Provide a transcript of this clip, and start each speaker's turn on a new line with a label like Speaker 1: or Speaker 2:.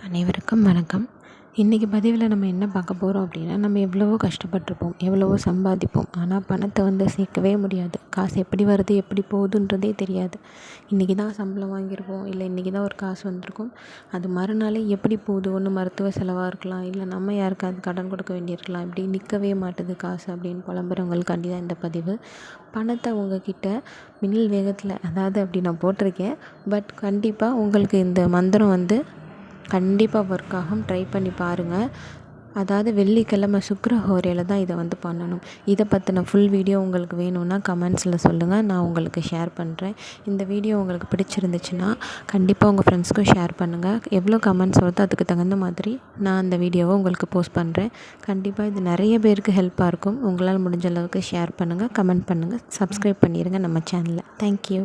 Speaker 1: அனைவருக்கும் வணக்கம். இன்றைக்கி பதிவில் நம்ம என்ன பார்க்க போகிறோம் அப்படின்னா, நம்ம எவ்வளவோ கஷ்டப்பட்டுருப்போம், எவ்வளவோ சம்பாதிப்போம். ஆனால் பணத்தை சேர்க்கவே முடியாது. காசு எப்படி வருது எப்படி போகுதுன்றதே தெரியாது. இன்றைக்கி தான் சம்பளம் வாங்கியிருப்போம், இல்லை இன்றைக்கி தான் ஒரு காசு வந்திருக்கும். அது மறுநாளே எப்படி போகுது, ஒன்று மருத்துவ செலவாக இருக்கலாம், இல்லை நம்ம யாருக்காவது கடன் கொடுக்க வேண்டியிருக்கலாம். இப்படி நிற்கவே மாட்டுது காசு அப்படின்னு புலம்புறவங்களுக்காண்டி தான் இந்த பதிவு. பணத்தை உங்ககிட்ட மின்னல் வேகத்தில் அப்படி நான் போட்டிருக்கேன். பட் கண்டிப்பாக உங்களுக்கு இந்த மந்திரம் கண்டிப்பாக ஒர்க் ஆகும். ட்ரை பண்ணி பாருங்கள். வெள்ளிக்கிழமை சுக்கிர ஹோரையில் தான் இதை பண்ணணும். இதை பற்றின ஃபுல் வீடியோ உங்களுக்கு வேணும்னா கமெண்ட்ஸில் சொல்லுங்கள், நான் உங்களுக்கு ஷேர் பண்ணுறேன். இந்த வீடியோ உங்களுக்கு பிடிச்சிருந்துச்சுன்னா கண்டிப்பாக உங்கள் ஃப்ரெண்ட்ஸ்க்கும் ஷேர் பண்ணுங்கள். எவ்வளோ கமெண்ட்ஸ் வருதோ அதுக்கு தகுந்த மாதிரி நான் அந்த வீடியோவை உங்களுக்கு போஸ்ட் பண்ணுறேன். கண்டிப்பாக இது நிறைய பேருக்கு ஹெல்ப்பாக இருக்கும். உங்களால் முடிஞ்ச அளவுக்கு ஷேர் பண்ணுங்கள், கமெண்ட் பண்ணுங்கள், சப்ஸ்கிரைப் பண்ணிடுங்க நம்ம சேனலை. தேங்க்யூ.